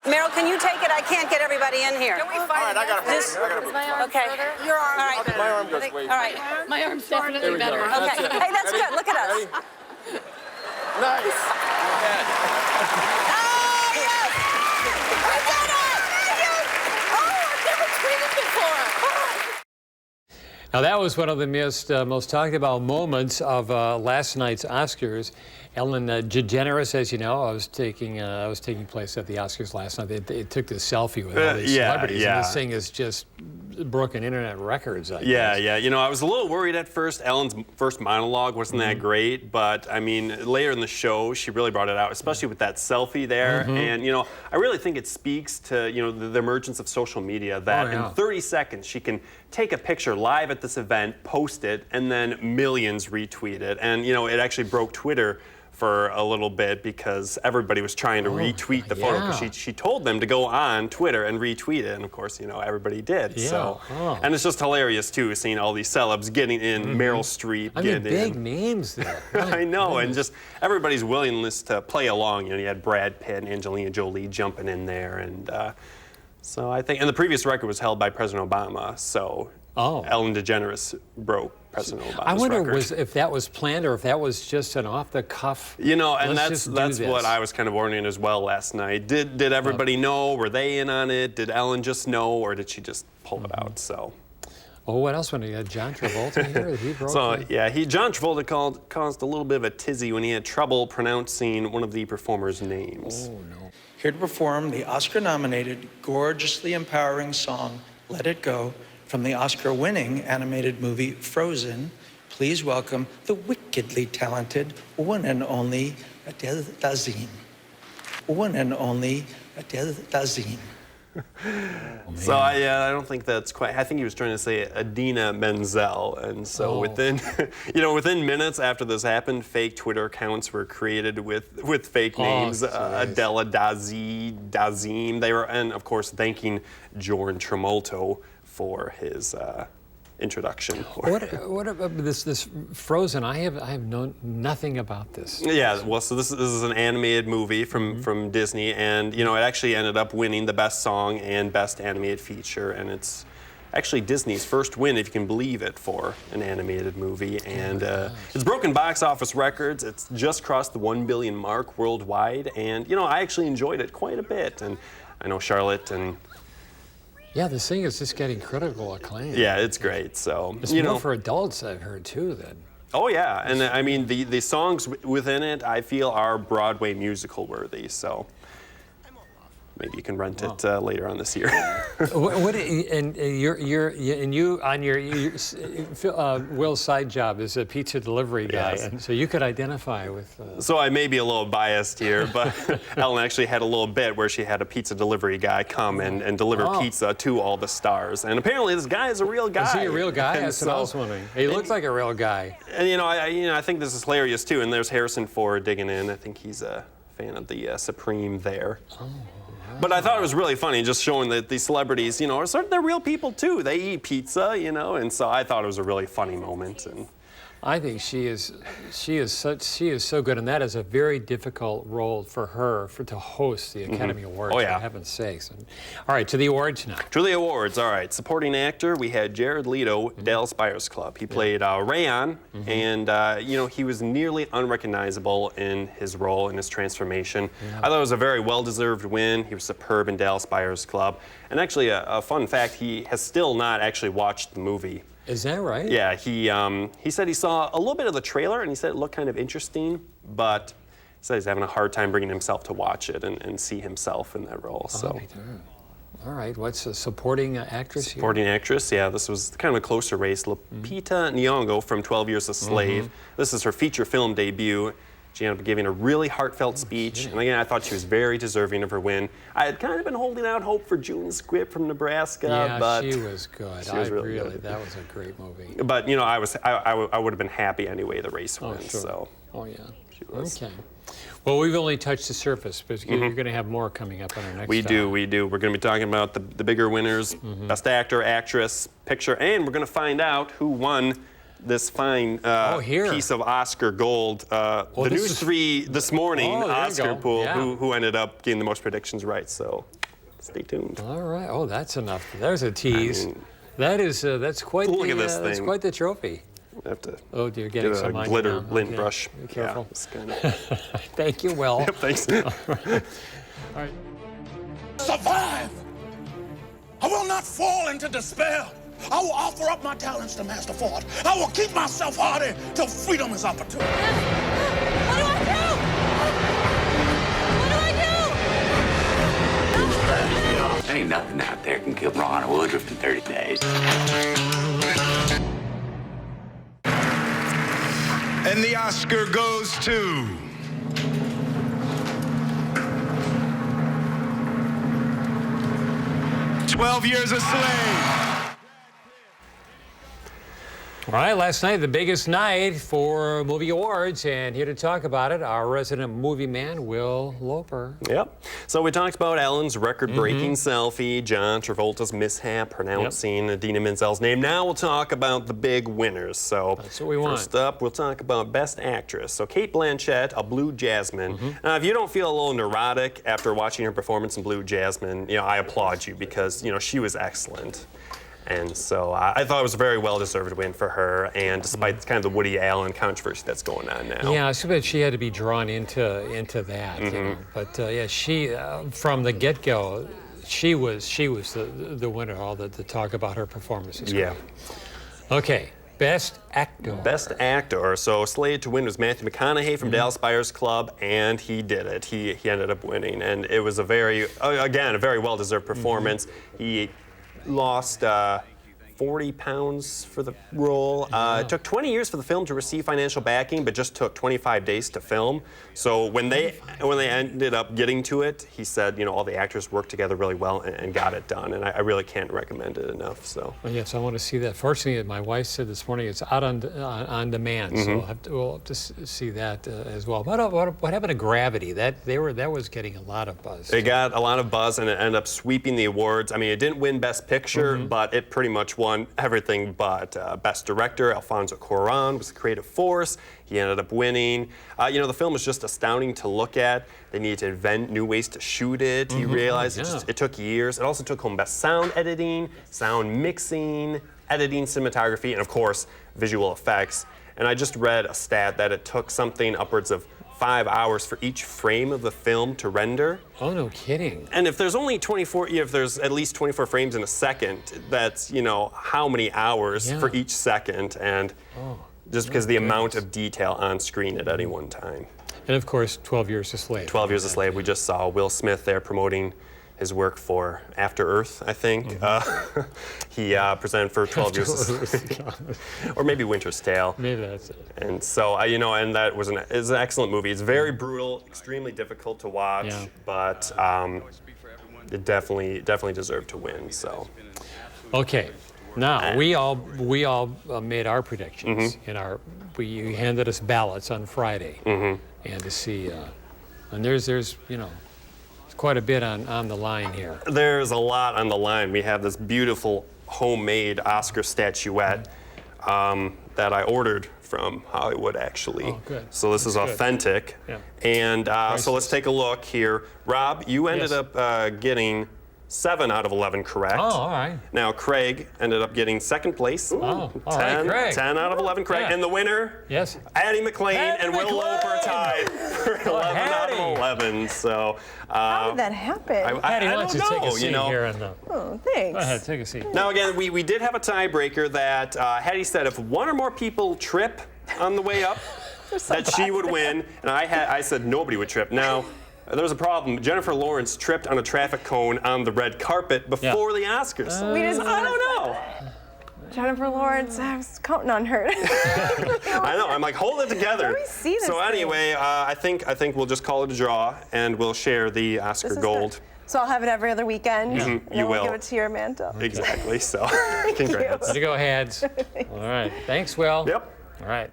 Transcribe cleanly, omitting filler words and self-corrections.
Meryl, can you take it? I can't get everybody in here. Can we find All right, I got it. This- Okay. Your arm. All right. Okay, my arm goes way. All right. My arm's definitely we go. better. That's Okay. it. Hey, that's good. Look at us. Ready? Nice. Oh, yes! We did it! Thank you! Oh, I've never tweeted before. Now that was one of the most talked about moments of last night's Oscars. Ellen DeGeneres, as you know, I was taking place at the Oscars last night. They took this selfie with all these celebrities, and this thing is just broken internet records. I guess. Yeah. You know, I was a little worried at first. Ellen's first monologue wasn't that great, but I mean, later in the show, she really brought it out, especially with that selfie there. And you know, I really think it speaks to the emergence of social media that in 30 seconds she can take a picture live at this event, post it, and then millions retweet it. And you know, it actually broke Twitter for a little bit because everybody was trying to retweet the photo because she told them to go on Twitter and retweet it, and of course, you know, everybody did. Yeah. So, and it's just hilarious too, seeing all these celebs getting in, Meryl Streep I mean, getting big in. names there. I know, and just everybody's willingness to play along. You know, you had Brad Pitt and Angelina Jolie jumping in there, and so I think, and the previous record was held by President Obama. So Ellen DeGeneres broke President Obama's I wonder record. if that was planned or if that was just an off-the-cuff. You know, and let's that's what I was kind of wondering as well last night. Did everybody know? Were they in on it? Did Ellen just know, or did she just pull it out? So. Oh, what else? When he had John Travolta here, he broke. So yeah, John Travolta caused a little bit of a tizzy when he had trouble pronouncing one of the performers' names. Oh no. Here to perform the Oscar-nominated, gorgeously empowering song, Let It Go, from the Oscar-winning animated movie Frozen, please welcome the wickedly talented one and only Adele Dazeem. One and only Adele Dazeem. So I don't think that's quite. I think he was trying to say Adina Menzel, and so within minutes after this happened, fake Twitter accounts were created with fake names. Adela Dazeem. They were, and of course, thanking John Travolta for his introduction. What about this Frozen? I have known nothing about this. Yeah, well, so this is an animated movie from Disney, and you know, it actually ended up winning the best song and best animated feature, and it's actually Disney's first win, if you can believe it, for an animated movie. And it's broken box office records. It's just crossed the 1 billion mark worldwide, and you know, I actually enjoyed it quite a bit, and I know Charlotte and. Yeah, this thing is just getting critical acclaim. Yeah, it's great. So it's more for adults, I've heard too. Then. Oh yeah, and I mean the songs within it, I feel, are Broadway musical worthy. So maybe you can rent it later on this year. You on your Will's side job is a pizza delivery guy, and so you could identify with. So I may be a little biased here, but Ellen actually had a little bit where she had a pizza delivery guy come and deliver pizza to all the stars, and apparently this guy is a real guy. Is he a real guy? That's what I was wondering. He looks like a real guy. And I think this is hilarious too. And there's Harrison Ford digging in. I think he's a fan of the Supreme there. But I thought it was really funny, just showing that these celebrities, they're real people too. They eat pizza, and so I thought it was a really funny moment. And I think she is so good, and that is a very difficult role for her to host the Academy Awards. Oh, yeah. For heaven's sakes. All right, to the awards now. To the awards, all right. Supporting actor, we had Jared Leto, Dallas Buyers Club. He played Rayon, and he was nearly unrecognizable in his role, in his transformation. I thought it was a very well-deserved win. He was superb in Dallas Buyers Club. And actually, a fun fact, he has still not actually watched the movie. Is that right? Yeah, he said he saw a little bit of the trailer, and he said it looked kind of interesting, but he said he's having a hard time bringing himself to watch it and see himself in that role. So. All right, what's the supporting actress here? Supporting actress, yeah, this was kind of a closer race. Lupita Nyong'o from 12 Years a Slave. This is her feature film debut. She ended up giving a really heartfelt speech, and again, I thought she was very deserving of her win. I had kind of been holding out hope for June Squibb from Nebraska, but she was good. She was really good. That was a great movie. But I would have been happy anyway the race wins. Sure. So. Oh yeah. She was. Okay. Well, we've only touched the surface, but you're going to have more coming up on our next. We do. We're going to be talking about the bigger winners, Best Actor, Actress, Picture, and we're going to find out who won this fine here. piece of Oscar gold. The this News is- 3 this morning, Oh, there you Oscar go. pool, Yeah. who ended up getting the most predictions right. So stay tuned. All right. Oh, that's enough. There's a tease. That's quite Look the at this that's thing. quite the trophy. I have to Oh dear, getting get some a on you glitter now. lint Okay. brush. Be careful. Yeah, it's kinda... Thank you, Will. Yep, thanks. Survive! I will not fall into despair. I will offer up my talents to Master Ford. I will keep myself hardy till freedom is opportune. What do I do? What do I do? Ain't nothing out there can kill Ron Woodruff in 30 days. And the Oscar goes to... "12 Years a Slave." All right, last night, the biggest night for movie awards, and here to talk about it, our resident movie man, Will Loper. Yep. So we talked about Ellen's record-breaking selfie, John Travolta's mishap pronouncing Idina Menzel's name. Now we'll talk about the big winners. So that's what we want. First up, we'll talk about Best Actress. So Cate Blanchett, A Blue Jasmine. Now, if you don't feel a little neurotic after watching her performance in Blue Jasmine, I applaud you because she was excellent. And so I thought it was a very well-deserved win for her, and despite kind of the Woody Allen controversy that's going on now. Yeah, I suppose she had to be drawn into that. But yeah, she from the get-go, she was the winner. All the talk about her performances. Yeah. Okay, Best Actor. Best Actor. So slated to win was Matthew McConaughey from Dallas Buyers Club, and he did it. He ended up winning, and it was a very well-deserved performance. He lost 40 pounds for the role. It took 20 years for the film to receive financial backing, but just took 25 days to film. So when they ended up getting to it, he said, all the actors worked together really well and got it done. And I really can't recommend it enough. So. Well, yes, I want to see that. Fortunately, my wife said this morning it's out on demand, so we'll have to see that as well. What happened to Gravity? That was getting a lot of buzz. It got a lot of buzz, and it ended up sweeping the awards. I mean, it didn't win Best Picture, but it pretty much won everything but Best Director. Alfonso Cuarón was the creative force. He ended up winning. The film was just astounding to look at. They needed to invent new ways to shoot it. He realized it took years. It also took home Best Sound Editing, Sound Mixing, Editing, Cinematography, and of course, Visual Effects. And I just read a stat that it took something upwards of 5 hours for each frame of the film to render. Oh, no kidding. And if there's only if there's at least 24 frames in a second, that's, how many hours for each second, and just because the amount of detail on screen at any one time. And of course, 12 Years a Slave. 12 Years a Slave, we just saw Will Smith there promoting his work for After Earth, I think. He presented for 12 Years a Slave. Or maybe Winter's Tale. Maybe that's it. And so, and that was it's an excellent movie. It's very brutal, extremely difficult to watch, but it definitely deserved to win, so. Okay, now we all made our predictions you handed us ballots on Friday, and to see, and there's quite a bit on the line here. There's a lot on the line. We have this beautiful homemade Oscar statuette that I ordered from Hollywood, actually. Oh, good. So this is authentic. Yeah. And so let's take a look here. Rob, you ended up getting 7 out of 11 correct. Oh, all right. Now, Craig ended up getting second place. Oh, all right, Craig. 10 out of 11 correct. Yeah. And the winner, Yes. Addie McLean and Will Loper tied for 11 out of Hattie. 11. So, How did that happen? Hattie, I why don't don't you take know, a seat here and Oh, thanks. go ahead, take a seat. Now, again, we did have a tiebreaker that Hattie said if one or more people trip on the way up, that she would win. And I said nobody would trip. Now, there was a problem. Jennifer Lawrence tripped on a traffic cone on the red carpet before the Oscars. We just I don't know. Jennifer Lawrence, I was counting on her. I know. I'm like, hold it together. Let me see this So thing. anyway, I think we'll just call it a draw, and we'll share the Oscar This is gold. good. So I'll have it every other weekend. And You then we'll will. give it to your Amanda. Exactly. So, congrats. There you go, Hads. All right. Thanks, Will. Yep. All right.